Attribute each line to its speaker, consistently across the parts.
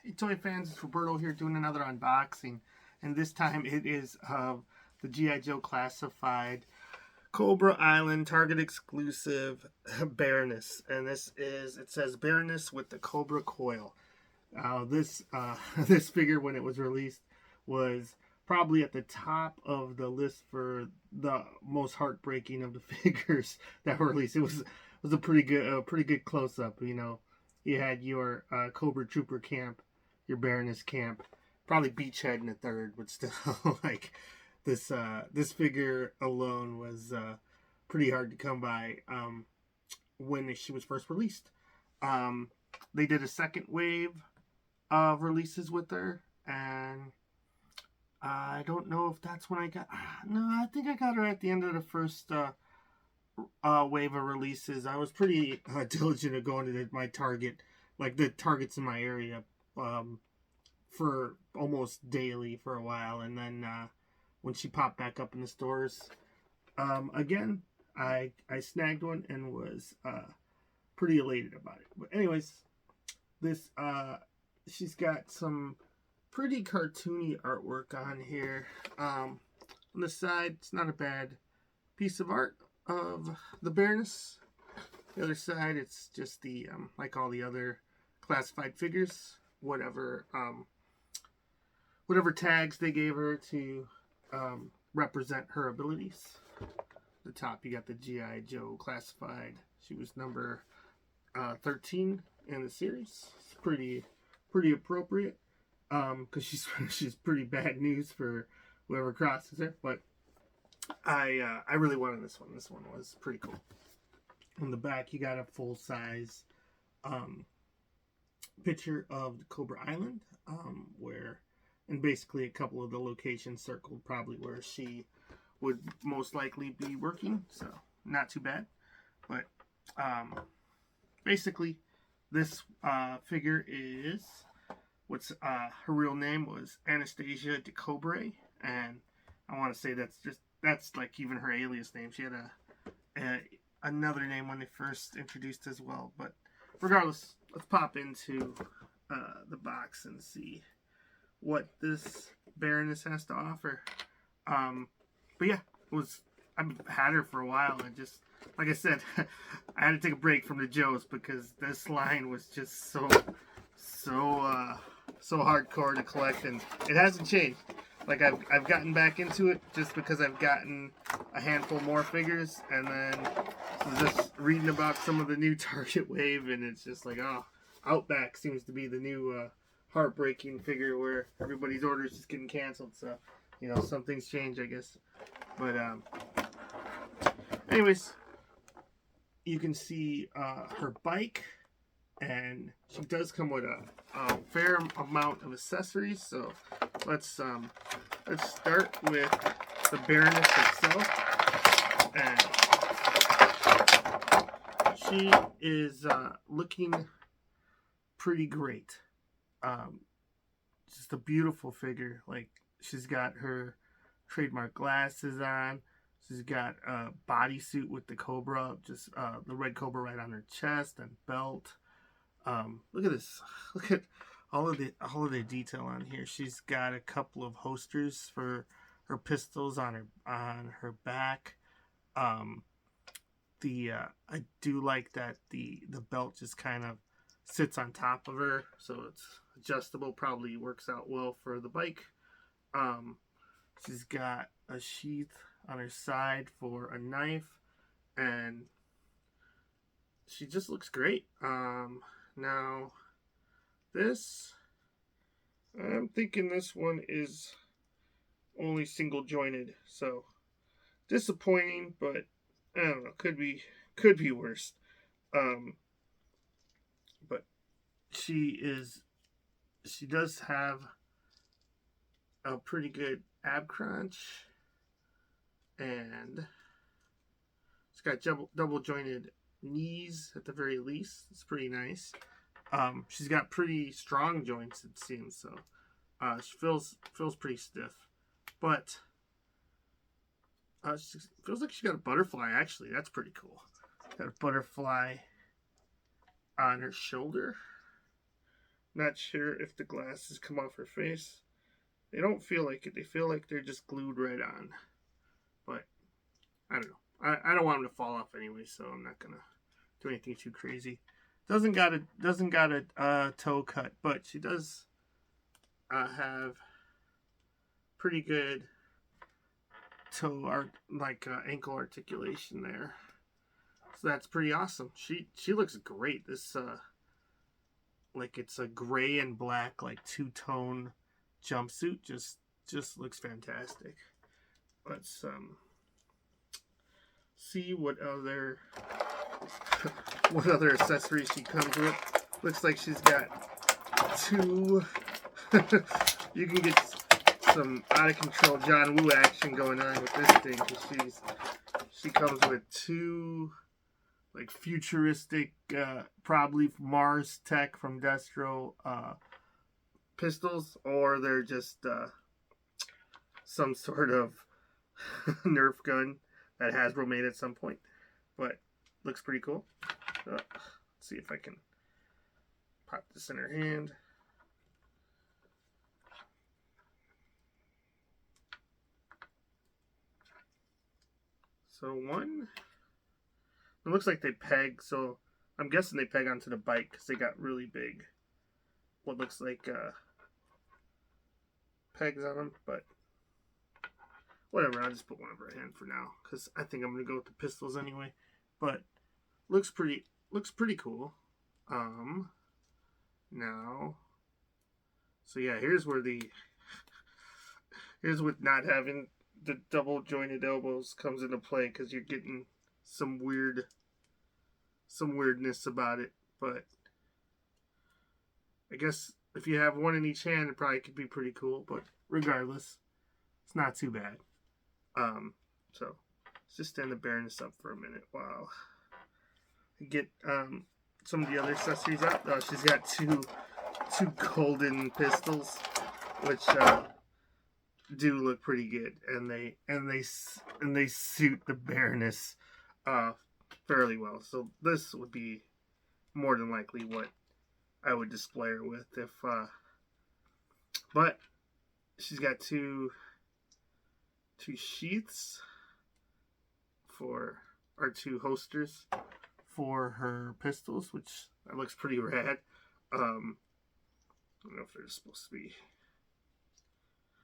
Speaker 1: Hey toy fans, it's Roberto here doing another unboxing, and this time it is of the G.I.Joe classified Cobra Island Target exclusive Baroness, and it says Baroness with the Cobra Coil. This figure, when it was released, was probably at the top of the list for the most heartbreaking of the figures that were released. It was a pretty good close up. You know, you had your Cobra Trooper camp, your Baroness camp, probably Beachhead in the third, but still, like this figure alone was pretty hard to come by when she was first released. They did a second wave of releases with her, and I don't know if that's when I got. No, I think I got her at the end of the first wave of releases. I was pretty diligent at going to my Target, like the Targets in my area, for almost daily for a while, and then when she popped back up in the stores again, I snagged one and was pretty elated about it. But anyways, this she's got some pretty cartoony artwork on here. On the side, it's not a bad piece of art of the Baroness. The other side, it's just the like all the other classified figures, whatever tags they gave her to represent her abilities. The top, you got the G.I.Joe classified. She was number 13 in the series. It's pretty appropriate, because she's pretty bad news for whoever crosses her. But I really wanted this one. This one was pretty cool. On the back, you got a full size picture of the Cobra Island, and basically a couple of the locations circled, probably where she would most likely be working. So not too bad. But basically, this figure is what's her real name was Anastasia de Cobra, and I want to say that's like even her alias name. She had another name when they first introduced as well. But regardless, let's pop into the box and see what this Baroness has to offer. But yeah, I've had her for a while, and just like I said, I had to take a break from the Joes because this line was just so hardcore to collect, and it hasn't changed. Like I've gotten back into it just because I've gotten a handful more figures, and then just reading about some of the new Target wave, and it's just like, oh, Outback seems to be the new heartbreaking figure where everybody's orders just getting canceled. So, you know, some things change, I guess. But anyways, you can see her bike, and she does come with a fair amount of accessories. So let's start with the Baroness herself, and she is looking pretty great. Just a beautiful figure. Like, she's got her trademark glasses on. She's got a bodysuit with the Cobra, just the red Cobra right on her chest and belt. Look at this. Look at all of the detail on here. She's got a couple of holsters for her pistols on her back. I do like that the belt just kind of sits on top of her, so it's adjustable. Probably works out well for the bike. She's got a sheath on her side for a knife, and she just looks great. Now this, I'm thinking this one is only single jointed, so disappointing, but I don't know, could be worse. But she does have a pretty good ab crunch, and it's got double jointed knees at the very least. It's pretty nice. She's got pretty strong joints, it seems, so she feels pretty stiff, but she feels like she got a butterfly. Actually, that's pretty cool. Got a butterfly on her shoulder, Not sure if the glasses come off her face. They don't feel like it. They feel like they're just glued right on. But I don't know. I don't want them to fall off anyway, so I'm not gonna do anything too crazy. Doesn't got a toe cut, but she does have pretty good toe art, like ankle articulation there. So that's pretty awesome. She looks great. This like it's a gray and black, like two-tone jumpsuit. Just looks fantastic. Let's see what other accessories she comes with. Looks like she's got two. You can get some out of control John Woo action going on with this thing, because she comes with two like futuristic, probably Mars tech from Destro pistols, or they're just some sort of Nerf gun that Hasbro made at some point. But looks pretty cool. Let's see if I can pop this in her hand. So one, it looks like they peg, so I'm guessing they peg onto the bike because they got really big, what looks like pegs on them, but whatever, I'll just put one over her hand for now because I think I'm going to go with the pistols anyway. But looks pretty cool. Now, so yeah, here's with not having the double jointed elbows comes into play, because you're getting some weirdness about it. But I guess if you have one in each hand, it probably could be pretty cool. But regardless, it's not too bad. So let's just stand the Baroness up for a minute while I get some of the other accessories out. She's got two golden pistols, which do look pretty good, and they suit the Baroness fairly well. So this would be more than likely what I would display her with if but she's got two sheaths or two holsters for her pistols, which that looks pretty rad. I don't know if they're supposed to be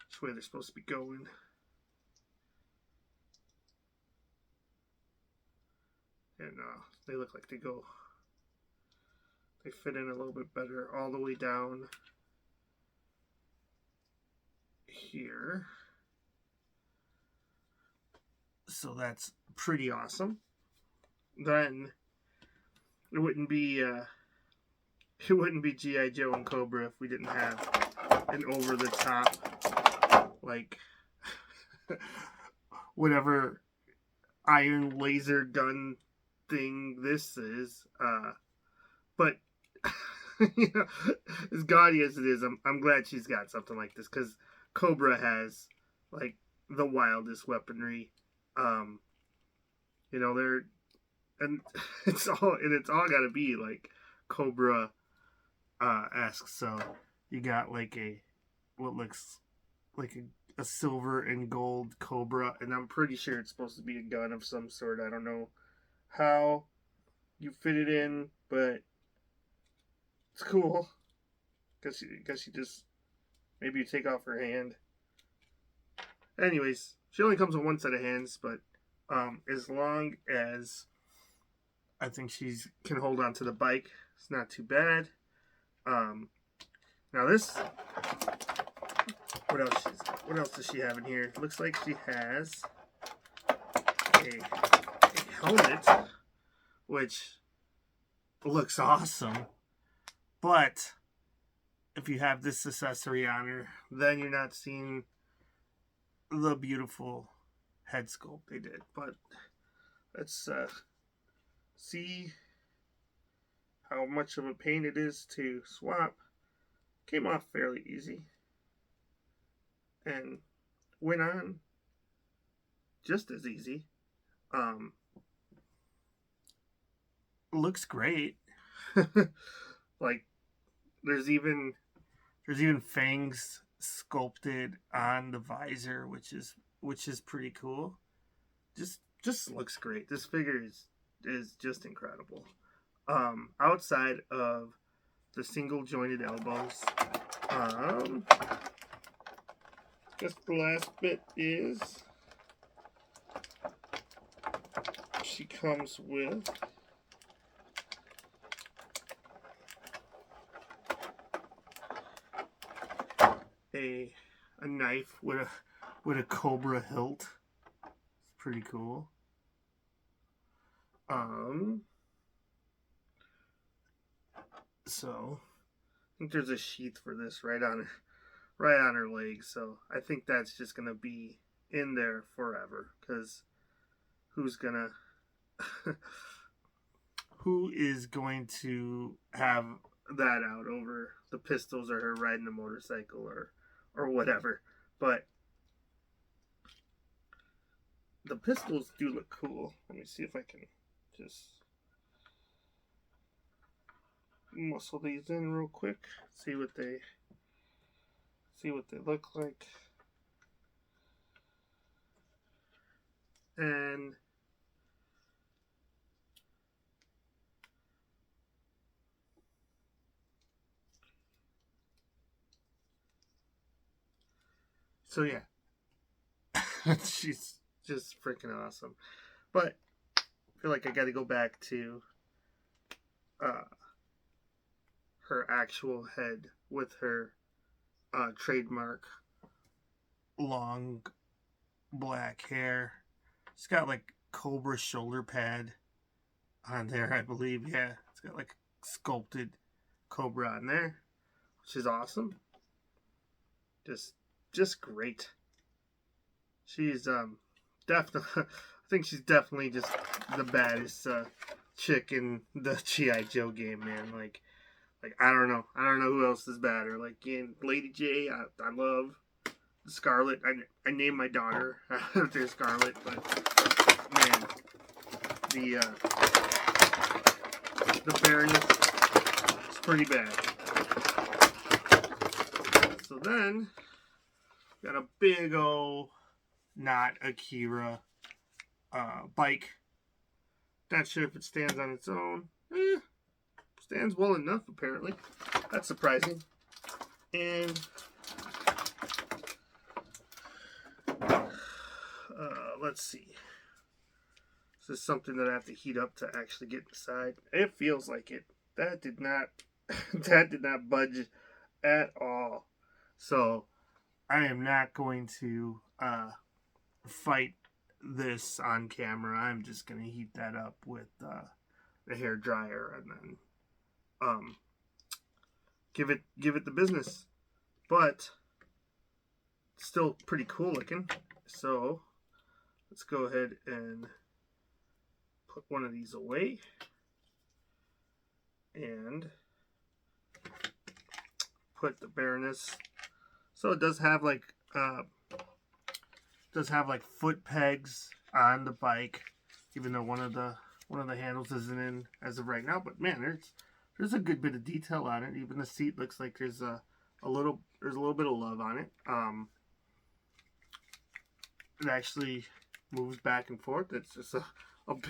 Speaker 1: which way they're supposed to be going. And they look like they fit in a little bit better all the way down here. So that's pretty awesome. Then it wouldn't be G.I.Joe and Cobra if we didn't have an over the top, like whatever iron laser gun thing this is. But you know, as gaudy as it is, I'm glad she's got something like this, because Cobra has like the wildest weaponry. You know, it's all got to be like Cobra esque. So you got like what looks like a silver and gold Cobra, and I'm pretty sure it's supposed to be a gun of some sort. I don't know how you fit it in, but it's cool. Guess you just, maybe you take off her hand. Anyways, she only comes with one set of hands, but as long as I think she can hold on to the bike, it's not too bad. Now this, what else does she have in here? Looks like she has a helmet, which looks awesome. But if you have this accessory on her, then you're not seeing the beautiful head sculpt they did. But let's see how much of a pain it is to swap. Came off fairly easy and went on just as easy. Looks great. Like, there's even fangs sculpted on the visor, which is pretty cool. Just looks great. This figure is just incredible. Outside of the single jointed elbows, guess the last bit is she comes with a knife with a cobra hilt. It's pretty cool. So I think there's a sheath for this right on her leg. So I think that's just gonna be in there forever, because who is going to have that out over the pistols or her riding a motorcycle or whatever. But the pistols do look cool. Let me see if I can just muscle these in real quick. See what they look like. And so yeah, she's just freaking awesome. But I feel like I got to go back to her actual head with her trademark long black hair. It's got like cobra shoulder pad on there, I believe. Yeah, it's got like sculpted cobra on there, which is awesome. Just great. She's definitely, I think she's definitely just the baddest chick in the G.I.Joe game, man. Like I don't know who else is badder. Like Lady J, I love Scarlet. I named my daughter after Scarlet, but man, the Baroness is pretty bad. So then got a big old not Akira bike. Not sure if it stands on its own. Stands well enough, apparently. That's surprising. And let's see. This is something that I have to heat up to actually get inside. It feels like it. That did not budge at all. So I am not going to fight this on camera. I'm just going to heat that up with the hair dryer and then give it the business. But still pretty cool looking. So let's go ahead and put one of these away and put the Baroness. So it does have like foot pegs on the bike, even though one of the handles isn't in as of right now. But man, there's a good bit of detail on it. Even the seat looks like there's a little bit of love on it. It actually moves back and forth. It's just a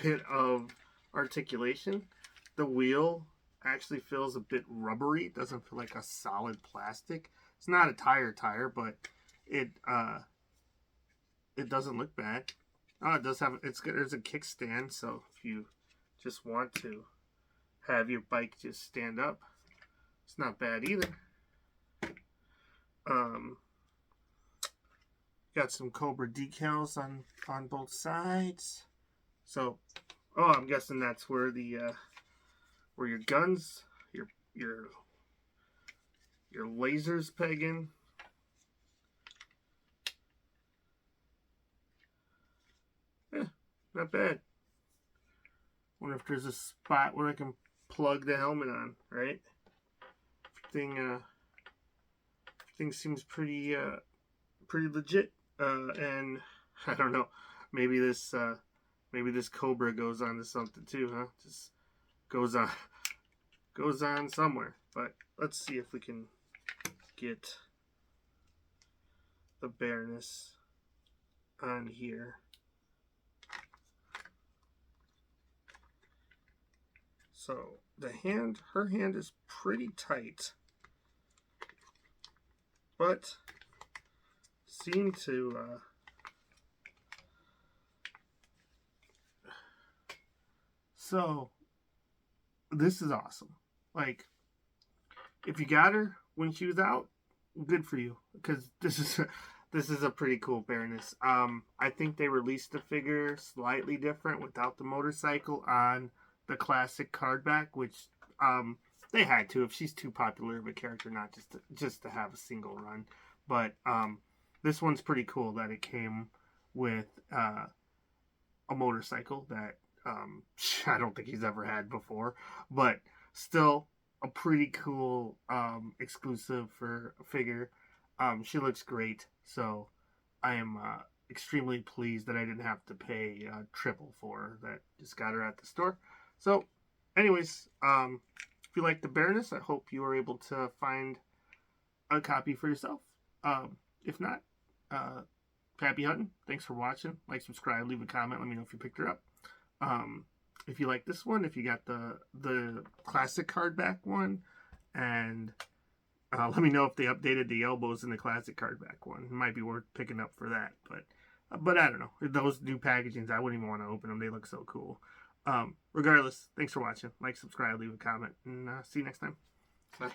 Speaker 1: bit of articulation. The wheel actually feels a bit rubbery. It doesn't feel like a solid plastic. It's not a tire, but it doesn't look bad. Oh, it does have, there's a kickstand, so if you just want to have your bike just stand up, it's not bad either. Got some Cobra decals on both sides. So, I'm guessing that's where the where your guns, your lasers peg in. Yeah, not bad. Wonder if there's a spot where I can plug the helmet on, right? Everything seems pretty legit. And I don't know, maybe this Cobra goes on to something too, huh? Just goes on somewhere. But let's see if we can get the Baroness on here. So her hand is pretty tight, but seem to so this is awesome. Like, if you got her when she was out, good for you, because this is a pretty cool Baroness. I think they released the figure slightly different without the motorcycle on the classic card back, which they had to, if she's too popular of a character, not just to have a single run. But this one's pretty cool that it came with a motorcycle that I don't think he's ever had before, but still a pretty cool exclusive for a figure. She looks great, so I am extremely pleased that I didn't have to pay triple for her. That just got her at the store. So, anyways, if you like the Baroness, I hope you were able to find a copy for yourself. If not, happy hunting. Thanks for watching. Like, subscribe, leave a comment. Let me know if you picked her up. If you like this one, if you got the classic hardback one, and let me know if they updated the elbows in the classic hardback one. It might be worth picking up for that, but I don't know. Those new packagings, I wouldn't even want to open them. They look so cool. Regardless, thanks for watching. Like, subscribe, leave a comment, and see you next time. Bye.